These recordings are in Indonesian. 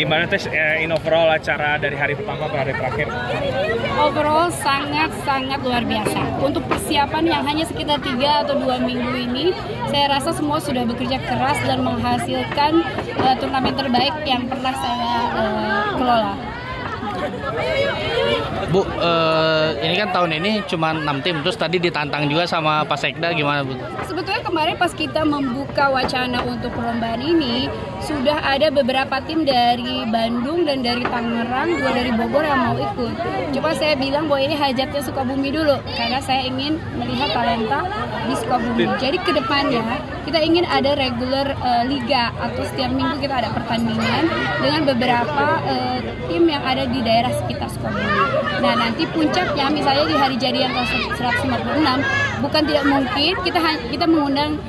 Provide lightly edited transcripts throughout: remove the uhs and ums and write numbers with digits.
Gimana tes in overall acara dari hari pertama ke hari terakhir? Overall sangat luar biasa. Untuk persiapan yang hanya sekitar 3 atau 2 minggu ini, saya rasa semua sudah bekerja keras dan menghasilkan turnamen terbaik yang pernah saya kelola. Bu, ini kan tahun ini cuma 6 tim, terus tadi ditantang juga sama Pak Sekda, gimana Bu? Sebetulnya kemarin pas kita membuka wacana untuk perlombaan ini, sudah ada beberapa tim dari Bandung dan dari Tangerang, 2 dari Bogor yang mau ikut. Coba saya bilang bahwa ini hajatnya Sukabumi dulu, karena saya ingin melihat talenta di Sukabumi. Jadi ke depannya kita ingin ada regular liga, atau setiap minggu kita ada pertandingan dengan beberapa tim yang ada di daerah sekitar Sukabumi. Nah, nanti puncaknya misalnya di hari jadi yang ke-156, bukan tidak mungkin kita mengundang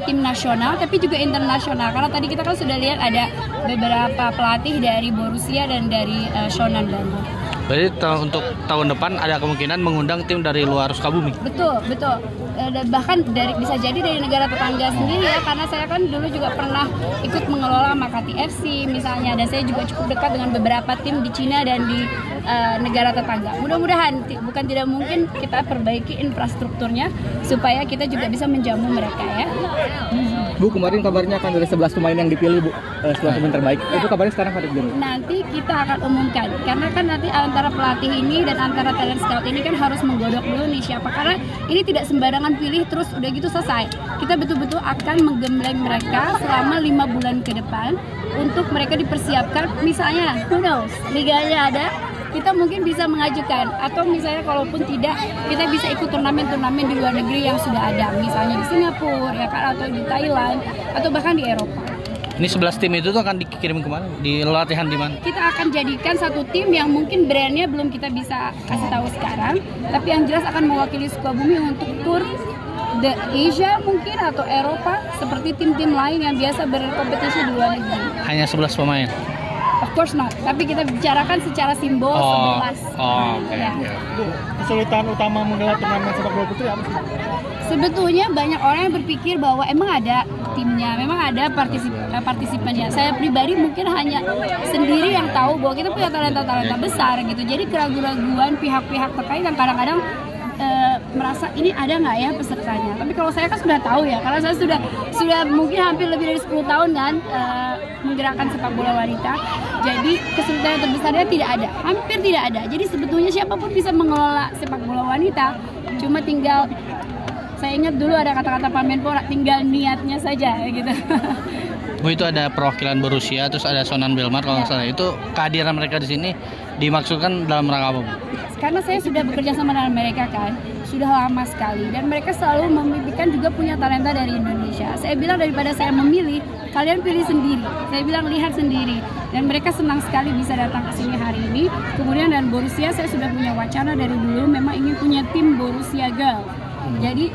tim nasional tapi juga internasional, karena tadi kita kan sudah lihat ada beberapa pelatih dari Borussia dan dari Shonan Bandung. Berarti untuk tahun depan ada kemungkinan mengundang tim dari luar Sukabumi? Betul. Bahkan bisa jadi dari negara tetangga sendiri ya, karena saya kan dulu juga pernah ikut mengelola Makati FC misalnya, dan saya juga cukup dekat dengan beberapa tim di Cina dan di negara tetangga. Mudah-mudahan, bukan tidak mungkin kita perbaiki infrastrukturnya supaya kita juga bisa menjamu mereka ya. Bu, kemarin kabarnya akan ada 11 pemain yang dipilih Bu, 11 pemain terbaik. Itu kabarnya sekarang ada belum? Nanti kita akan umumkan, karena kan nanti antara pelatih ini dan antara talent scout ini kan harus menggodok dulu nih siapa, karena ini tidak sembarangan pilih terus udah gitu selesai. Kita betul-betul akan menggembleng mereka selama 5 bulan ke depan untuk mereka dipersiapkan. Misalnya, who knows, liganya ada, kita mungkin bisa mengajukan, atau misalnya kalaupun tidak, kita bisa ikut turnamen-turnamen di luar negeri yang sudah ada, misalnya di Singapura ya kan, atau di Thailand, atau bahkan di Eropa. Ini 11 tim itu tuh akan dikirim kemana? Di latihan di mana? Kita akan jadikan satu tim yang mungkin brandnya belum kita bisa kasih tahu sekarang, tapi yang jelas akan mewakili Sukabumi untuk tur the Asia mungkin atau Eropa, seperti tim-tim lain yang biasa berkompetisi di luar negeri. Hanya 11 pemain? Of course not, tapi kita bicarakan secara simbol 11. Oke. Ya. Bu, kesulitan utama menggelar turnamen sepak bola putri apa sih? Sebetulnya banyak orang yang berpikir bahwa emang ada timnya, memang ada partisipannya. Saya pribadi mungkin hanya sendiri yang tahu bahwa kita punya talenta-talenta besar gitu. Jadi keraguan-keraguan pihak-pihak terkait yang kadang-kadang merasa ini ada nggak ya pesertanya. Tapi kalau saya kan sudah tahu ya, karena saya sudah mungkin hampir lebih dari 10 tahun kan menggerakkan sepak bola wanita. Jadi kesulitan yang terbesarnya tidak ada, hampir tidak ada. Jadi sebetulnya siapapun bisa mengelola sepak bola wanita, cuma tinggal, saya ingat dulu ada kata-kata Pak Menpora, tinggal niatnya saja gitu. Bu, itu ada perwakilan Borussia, terus ada Shonan Belmar kalau nggak salah. Itu kehadiran mereka di sini dimaksudkan dalam rangka apa, Bu? Karena saya sudah bekerja sama dengan mereka kan, sudah lama sekali, dan mereka selalu memimpikan juga punya talenta dari Indonesia. Saya bilang daripada saya memilih, kalian pilih sendiri. Saya bilang lihat sendiri, dan mereka senang sekali bisa datang ke sini hari ini. Kemudian dan Borussia, saya sudah punya wacana dari dulu, memang ingin punya tim Borussia Girl. Jadi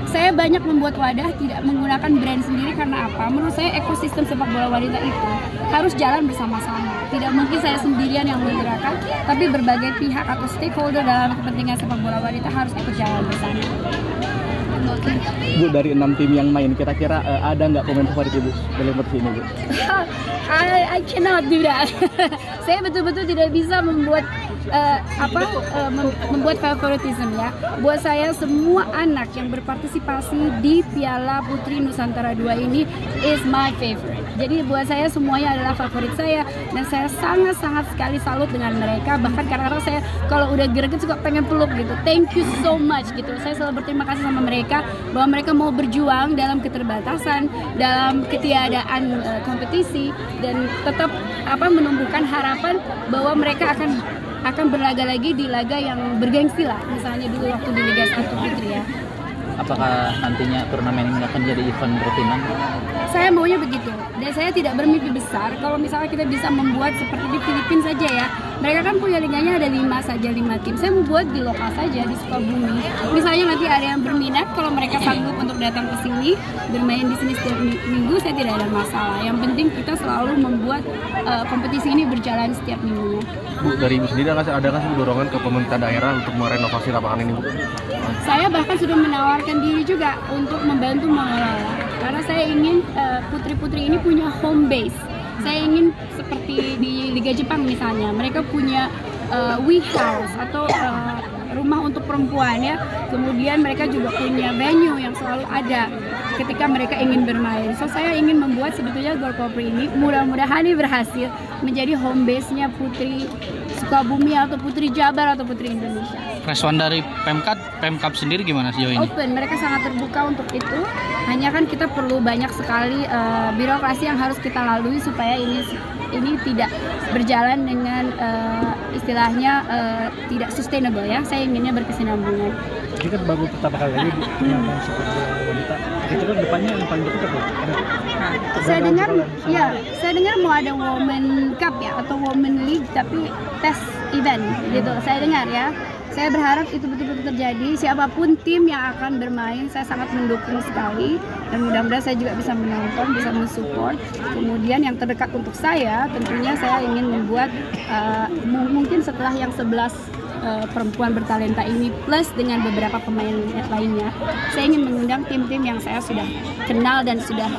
saya banyak membuat wadah tidak menggunakan brand sendiri, karena apa? Menurut saya ekosistem sepak bola wanita itu harus jalan bersama-sama. Tidak mungkin saya sendirian yang menggerakkan, tapi berbagai pihak atau stakeholder dalam kepentingan sepak bola wanita harus ikut jalan bersama. Bu, dari 6 tim yang main, kira-kira ada nggak pemain favorit Ibu dalam kompetisi ini Bu? I cannot do that. Saya betul-betul tidak bisa membuat membuat favoritism ya. Buat saya semua anak yang berpartisipasi di Piala Putri Nusantara 2 ini is my favorite. Jadi buat saya semuanya adalah favorit saya, dan saya sangat-sangat sekali salut dengan mereka. Bahkan kadang-kadang saya kalau udah greget suka pengen peluk gitu. Thank you so much gitu. Saya selalu berterima kasih sama mereka bahwa mereka mau berjuang dalam keterbatasan, dalam ketiadaan kompetisi, dan tetap menumbuhkan harapan bahwa mereka akan berlaga lagi di laga yang bergengsi lah, misalnya dulu waktu di Liga 1 Putri ya. Apakah nantinya turnamen ini akan jadi event rutinan? Saya maunya begitu, dan saya tidak bermimpi besar kalau misalnya kita bisa membuat seperti di Filipina saja ya. Mereka kan punya liganya ada 5 tim. Saya membuat di lokal saja di Sukabumi. Misalnya nanti ada yang berminat, kalau mereka sanggup untuk datang ke sini bermain di sini setiap minggu, saya tidak ada masalah. Yang penting kita selalu membuat kompetisi ini berjalan setiap minggunya. Bu, dari Ibu sendiri adakah dorongan ke pemerintah daerah untuk merenovasi lapangan ini, Bu? Saya bahkan sudah menawarkan diri juga untuk membantu mengelola, karena saya ingin putri-putri ini punya home base. Saya ingin seperti di Liga Jepang misalnya, mereka punya we house atau rumah untuk perempuan ya. Kemudian mereka juga punya venue yang selalu ada ketika mereka ingin bermain. So saya ingin membuat sebetulnya Gor Kopri ini mudah-mudahan ini berhasil menjadi home base-nya Putri Sukabumi atau Putri Jabar atau Putri Indonesia. Respon dari Pemkap sendiri gimana sejauh ini? Open, mereka sangat terbuka untuk itu. Hanya kan kita perlu banyak sekali birokrasi yang harus kita lalui supaya ini tidak berjalan dengan istilahnya tidak sustainable ya. Saya inginnya berkesinambungan. Ini kan baru pertama kali lagi penyamatan sepak bola wanita. Itu kan depannya yang paling dekat apa? Saya dengar mau ada Women Cup ya atau Women League tapi test event gitu. Saya dengar ya. Saya berharap itu betul-betul terjadi. Siapapun tim yang akan bermain, saya sangat mendukung sekali. Dan mudah-mudahan saya juga bisa menonton, bisa mensupport. Kemudian yang terdekat untuk saya, tentunya saya ingin membuat mungkin setelah yang 11 perempuan bertalenta ini plus dengan beberapa pemain lainnya, saya ingin mengundang tim-tim yang saya sudah kenal dan sudah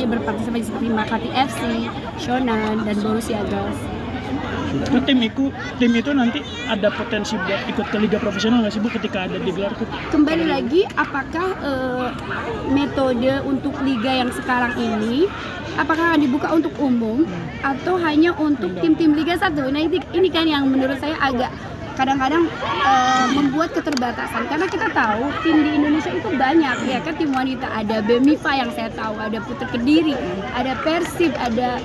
berpartisipasi seperti Makati FC, Shonan, dan Borussia Girls. Itu tim itu nanti ada potensi buat ikut ke liga profesional nggak sih Bu ketika ada digelar tuh? Kembali lagi, apakah metode untuk liga yang sekarang ini apakah akan dibuka untuk umum atau hanya untuk tim-tim Liga 1? Nah ini kan yang menurut saya agak kadang-kadang membuat keterbatasan karena kita tahu tim di Indonesia itu banyak ya kan, tim wanita ada BEMIFA yang saya tahu, ada Putri Kediri, ada Persib, ada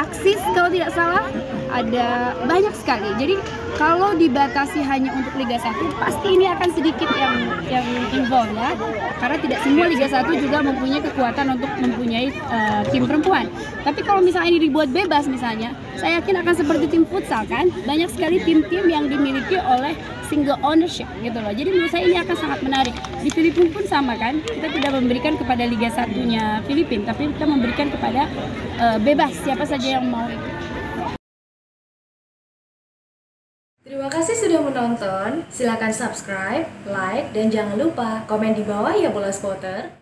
Aksis kalau tidak salah, ada banyak sekali. Jadi kalau dibatasi hanya untuk Liga 1 pasti ini akan sedikit yang involved ya, karena tidak semua Liga 1 juga mempunyai kekuatan untuk mempunyai tim perempuan. Tapi kalau misalnya ini dibuat bebas misalnya, saya yakin akan seperti tim futsal kan, banyak sekali tim-tim yang dimiliki oleh single ownership gitu loh. Jadi menurut saya ini akan sangat menarik. Di Filipina pun sama kan, kita tidak memberikan kepada Liga 1-nya Filipina, tapi kita memberikan kepada bebas siapa saja yang mau ikut. Terima kasih sudah menonton. Silakan subscribe, like, dan jangan lupa komen di bawah ya Bola Spotter.